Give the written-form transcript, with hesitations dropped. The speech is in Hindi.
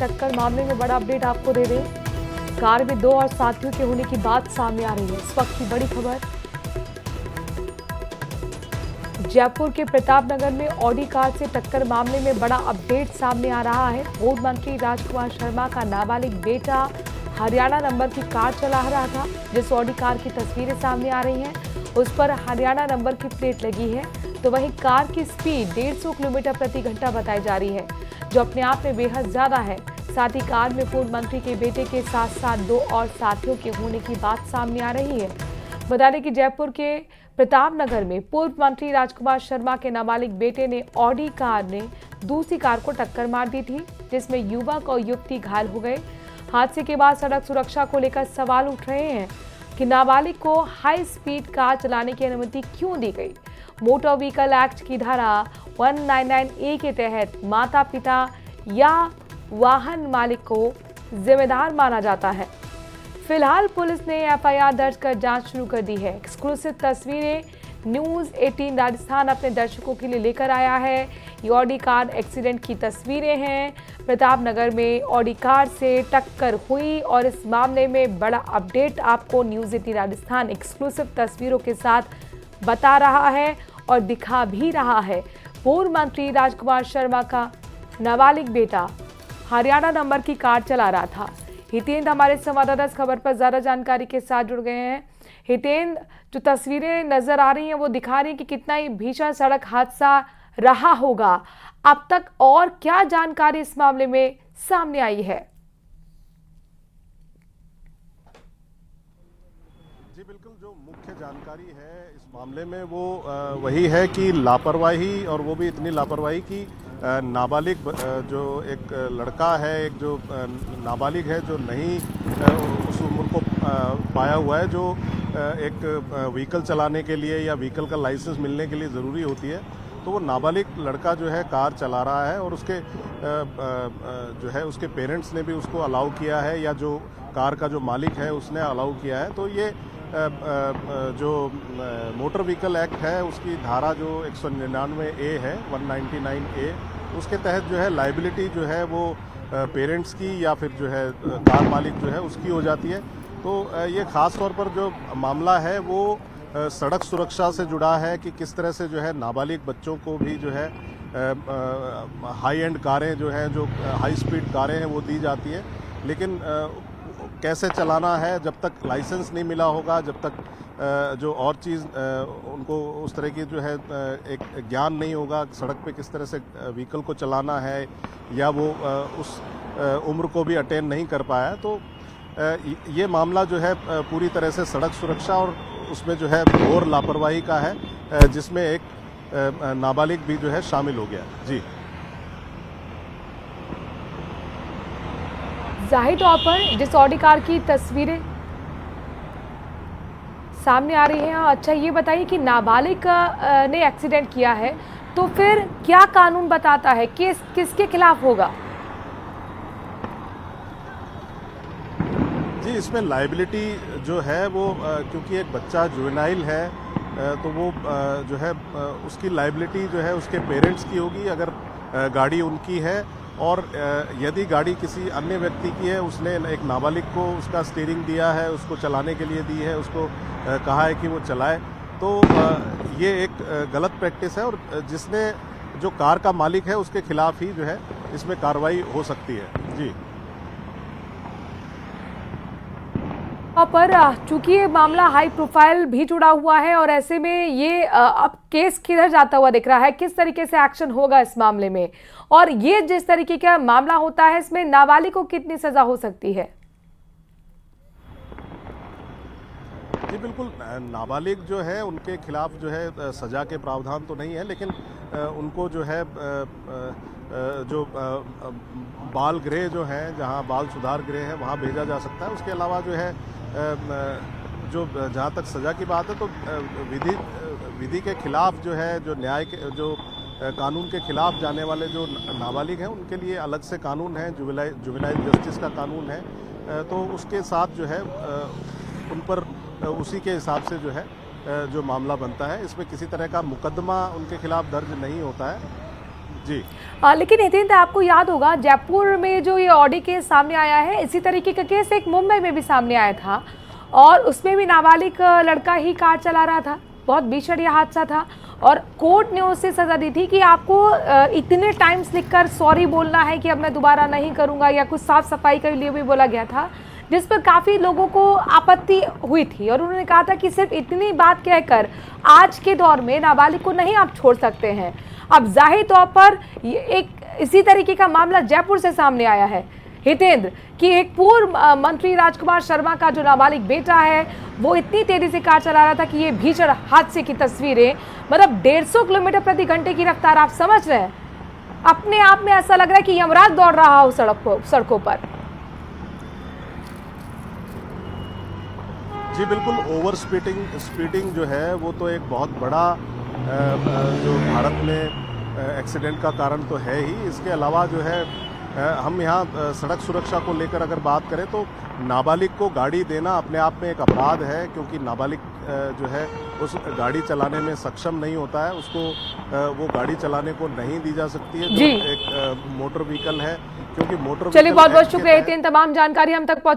टक्कर मामले में बड़ा अपडेट आपको दे दें। कार में 2 और साथियों के होने की बात सामने आ रही है। इस वक्त की बड़ी खबर, जयपुर के प्रतापनगर में ऑडी कार से टक्कर मामले में बड़ा अपडेट सामने आ रहा है। पूर्व मंत्री राजकुमार शर्मा का नाबालिग बेटा हरियाणा नंबर की कार चला रहा था। जिस ऑडी कार की तस्वीरें सामने आ रही हैं उस पर हरियाणा नंबर की प्लेट लगी है, तो वहीं कार की स्पीड 150 किलोमीटर प्रति घंटा बताई जा रही है, जो अपने आप में बेहद ज्यादा है। साथ ही कार में पूर्व मंत्री के बेटे के साथ साथ 2 और साथियों के होने की बात सामने आ रही है। बता दें कि जयपुर के प्रतापनगर में पूर्व मंत्री राजकुमार शर्मा के नाबालिग बेटे ने ऑडी कार ने दूसरी कार को टक्कर मार दी थी, जिसमें युवक और युवती घायल हो गए। हादसे के बाद सड़क सुरक्षा को लेकर सवाल उठ रहे हैं कि नाबालिग को हाई स्पीड कार चलाने की अनुमति क्यों दी गई। मोटर व्हीकल एक्ट की धारा 199A के तहत माता पिता या वाहन मालिक को जिम्मेदार माना जाता है। फिलहाल पुलिस ने FIR दर्ज कर जांच शुरू कर दी है। एक्सक्लूसिव तस्वीरें न्यूज़ 18 राजस्थान अपने दर्शकों के लिए लेकर आया है। ये ऑडी कार एक्सीडेंट की तस्वीरें हैं। प्रतापनगर में ऑडी कार से टक्कर हुई और इस मामले में बड़ा अपडेट आपको न्यूज़ 18 राजस्थान एक्सक्लूसिव तस्वीरों के साथ बता रहा है और दिखा भी रहा है। पूर्व मंत्री राजकुमार शर्मा का नाबालिग बेटा हरियाणा नंबर की कार चला रहा था। हितेंद्र हमारे संवाददाता इस खबर पर ज्यादा जानकारी के साथ जुड़ गए हैं। हितेंद्र, जो तस्वीरें नजर आ रही हैं वो दिखा रही हैं कि कितना ही भीषण सड़क हादसा रहा होगा। अब तक और क्या जानकारी इस मामले में सामने आई है? जी बिल्कुल, जो मुख्य जानकारी है इस मामले में वो वही है कि लापरवाही, और वो भी इतनी लापरवाही कि नाबालिग जो एक लड़का है, एक जो नाबालिग है जो नहीं उस उम्र को पाया हुआ है, जो एक व्हीकल चलाने के लिए या व्हीकल का लाइसेंस मिलने के लिए ज़रूरी होती है, तो वो नाबालिग लड़का जो है कार चला रहा है और उसके जो है उसके पेरेंट्स ने भी उसको अलाउ किया है, या जो कार का जो मालिक है उसने अलाउ किया है। तो ये जो मोटर व्हीकल एक्ट है उसकी धारा जो 199A है, 199A, उसके तहत जो है लाइबिलिटी जो है वो पेरेंट्स की या फिर जो है कार मालिक जो है उसकी हो जाती है। तो ये ख़ास तौर पर जो मामला है वो सड़क सुरक्षा से जुड़ा है कि किस तरह से जो है नाबालिग बच्चों को भी जो है हाई एंड कारें जो हैं, जो हाई स्पीड कारें हैं वो दी जाती है, लेकिन कैसे चलाना है जब तक लाइसेंस नहीं मिला होगा, जब तक जो और चीज़ उनको उस तरह की जो है एक ज्ञान नहीं होगा सड़क पे किस तरह से व्हीकल को चलाना है, या वो उस उम्र को भी अटेन नहीं कर पाया। तो ये मामला जो है पूरी तरह से सड़क सुरक्षा और उसमें जो है घोर लापरवाही का है, जिसमें एक नाबालिग भी जो है शामिल हो गया। जी, जाहिर तौर पर जिस ऑडी कार की तस्वीरें सामने आ रही हैं, अच्छा ये बताइए कि नाबालिग ने एक्सीडेंट किया है तो फिर क्या कानून बताता है, किसके खिलाफ होगा? जी, इसमें लाइबिलिटी जो है वो क्योंकि एक बच्चा जुवेनाइल है, तो वो जो है उसकी लाइबिलिटी जो है उसके पेरेंट्स की होगी अगर गाड़ी उनकी है, और यदि गाड़ी किसी अन्य व्यक्ति की है, उसने एक नाबालिग को उसका स्टीयरिंग दिया है, उसको चलाने के लिए दी है, उसको कहा है कि वो चलाए, तो ये एक गलत प्रैक्टिस है, और जिसने जो कार का मालिक है उसके खिलाफ ही जो है इसमें कार्रवाई हो सकती है। जी, पर चूंकि ये मामला हाई प्रोफाइल भी जुड़ा हुआ है और ऐसे में ये अब केस किधर जाता हुआ दिख रहा है, किस तरीके से एक्शन होगा इस मामले में, और ये जिस तरीके का मामला होता है इसमें नाबालिग को कितनी सजा हो सकती है? जी बिल्कुल, नाबालिग जो है उनके खिलाफ जो है सजा के प्रावधान तो नहीं है, लेकिन उनको जो है जो बाल गृह जो है, जहां बाल सुधार गृह है वहां भेजा जा सकता है। उसके अलावा जो है जो जहां तक सजा की बात है तो विधि के खिलाफ जो है, जो न्याय के जो कानून के खिलाफ जाने वाले जो नाबालिग हैं उनके लिए अलग से कानून है, जुवेनाइल जस्टिस का कानून है, तो उसके साथ जो है उन पर उसी के हिसाब से जो है जो मामला बनता है। इसमें किसी तरह का मुकदमा उनके खिलाफ दर्ज नहीं होता है। जी। लेकिन हितेंद्र, आपको याद होगा जयपुर में जो ये ऑडी केस सामने आया है, इसी तरीके का केस एक मुंबई में भी सामने आया था और उसमें भी नाबालिग लड़का ही कार चला रहा था। बहुत भीषण यह हादसा था और कोर्ट ने उसे सजा दी थी कि आपको इतने टाइम्स लिखकर सॉरी बोलना है कि अब मैं दोबारा नहीं करूंगा, या कुछ साफ सफाई के लिए भी बोला गया था, जिस पर काफ़ी लोगों को आपत्ति हुई थी और उन्होंने कहा था कि सिर्फ इतनी बात कहकर आज के दौर में नाबालिग को नहीं आप छोड़ सकते हैं। अब जाहिर तौर पर एक इसी तरीके का मामला जयपुर से सामने आया है हितेंद्र, कि एक पूर्व मंत्री राजकुमार शर्मा का जो नाबालिग बेटा है वो इतनी तेजी से कार चला रहा था कि ये भीषण हादसे की तस्वीरें, मतलब 150 किलोमीटर प्रति घंटे की रफ्तार, आप समझ रहे हैं, अपने आप में ऐसा लग रहा है कि यमराज दौड़ रहा हो सड़कों पर। जी बिल्कुल, ओवर स्पीडिंग जो है वो तो एक बहुत बड़ा जो भारत में एक्सीडेंट का कारण तो है ही। इसके अलावा जो है हम यहाँ सड़क सुरक्षा को लेकर अगर बात करें तो नाबालिग को गाड़ी देना अपने आप में एक अपराध है, क्योंकि नाबालिग जो है उस गाड़ी चलाने में सक्षम नहीं होता है, उसको वो गाड़ी चलाने को नहीं दी जा सकती है जो एक मोटर व्हीकल है, क्योंकि मोटर। चलिए, बहुत बहुत शुक्रिया हितेंद्र, तमाम जानकारी हम तक पहुंचा।